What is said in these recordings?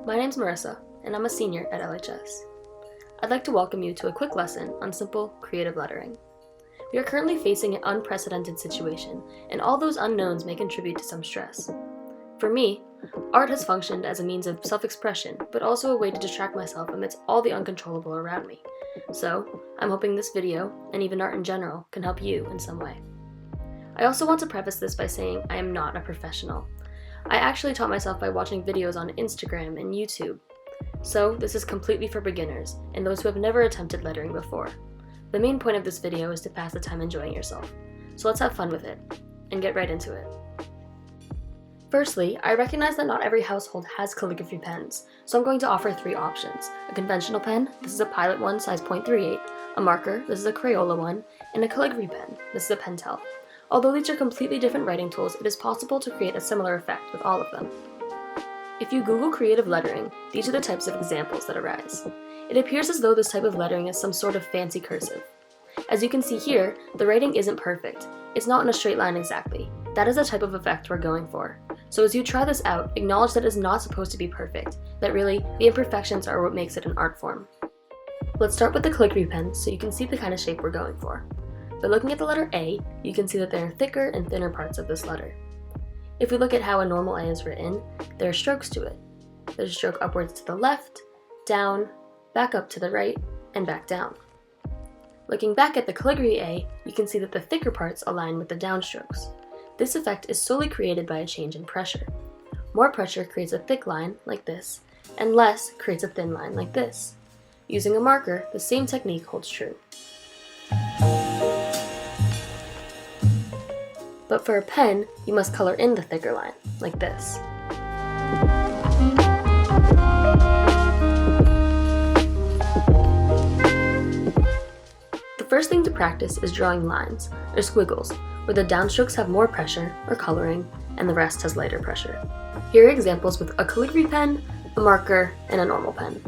My name's Marissa, and I'm a senior at LHS. I'd like to welcome you to a quick lesson on simple, creative lettering. We are currently facing an unprecedented situation, and all those unknowns may contribute to some stress. For me, art has functioned as a means of self-expression, but also a way to distract myself amidst all the uncontrollable around me. So, I'm hoping this video, and even art in general, can help you in some way. I also want to preface this by saying I am not a professional. I actually taught myself by watching videos on Instagram and YouTube. So, this is completely for beginners, and those who have never attempted lettering before. The main point of this video is to pass the time enjoying yourself. So let's have fun with it, and get right into it. Firstly, I recognize that not every household has calligraphy pens, so I'm going to offer 3 options. A conventional pen, this is a Pilot one size .38, a marker, this is a Crayola one, and a calligraphy pen, this is a Pentel. Although these are completely different writing tools, it is possible to create a similar effect with all of them. If you Google creative lettering, these are the types of examples that arise. It appears as though this type of lettering is some sort of fancy cursive. As you can see here, the writing isn't perfect. It's not in a straight line exactly. That is the type of effect we're going for. So as you try this out, acknowledge that it is not supposed to be perfect, that really, the imperfections are what makes it an art form. Let's start with the calligraphy pen so you can see the kind of shape we're going for. By looking at the letter A, you can see that there are thicker and thinner parts of this letter. If we look at how a normal A is written, there are strokes to it. There's a stroke upwards to the left, down, back up to the right, and back down. Looking back at the calligraphy A, you can see that the thicker parts align with the downstrokes. This effect is solely created by a change in pressure. More pressure creates a thick line, like this, and less creates a thin line, like this. Using a marker, the same technique holds true. But for a pen, you must color in the thicker line, like this. The first thing to practice is drawing lines, or squiggles, where the downstrokes have more pressure, or coloring, and the rest has lighter pressure. Here are examples with a calligraphy pen, a marker, and a normal pen.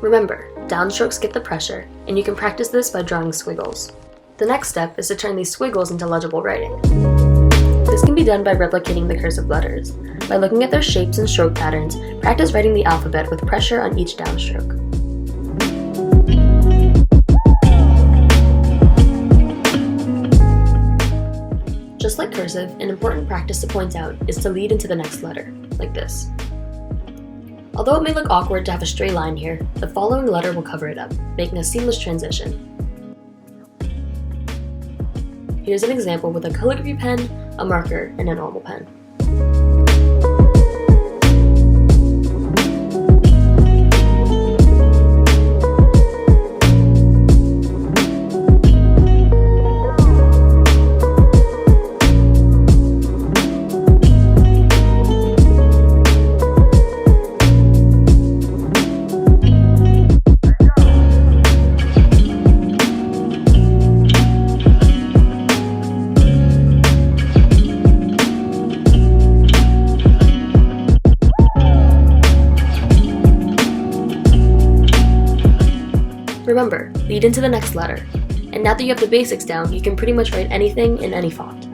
Remember, downstrokes get the pressure, and you can practice this by drawing squiggles. The next step is to turn these squiggles into legible writing. This can be done by replicating the cursive letters. By looking at their shapes and stroke patterns, practice writing the alphabet with pressure on each downstroke. Just like cursive, an important practice to point out is to lead into the next letter, like this. Although it may look awkward to have a straight line here, the following letter will cover it up, making a seamless transition. Here's an example with a calligraphy pen, a marker, and a normal pen. Remember, lead into the next letter. And now that you have the basics down, you can pretty much write anything in any font.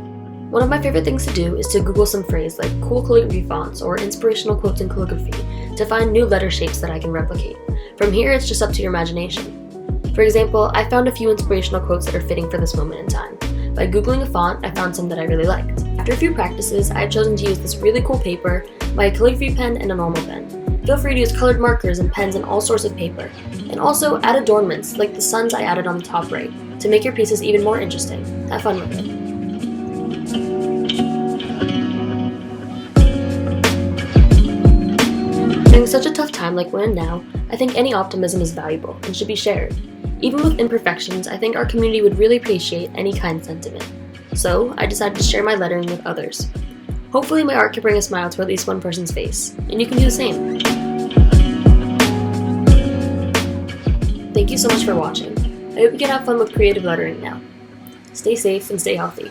One of my favorite things to do is to Google some phrase like cool calligraphy fonts or inspirational quotes in calligraphy to find new letter shapes that I can replicate. From here, it's just up to your imagination. For example, I found a few inspirational quotes that are fitting for this moment in time. By Googling a font, I found some that I really liked. After a few practices, I have chosen to use this really cool paper, my calligraphy pen, and a normal pen. Feel free to use colored markers and pens and all sorts of paper. And also add adornments like the suns I added on the top right to make your pieces even more interesting. Have fun with it. During such a tough time like we're in now, I think any optimism is valuable and should be shared. Even with imperfections, I think our community would really appreciate any kind sentiment. So I decided to share my lettering with others. Hopefully my art can bring a smile to at least one person's face, and you can do the same. Thank you so much for watching. I hope you can have fun with creative lettering now. Stay safe and stay healthy.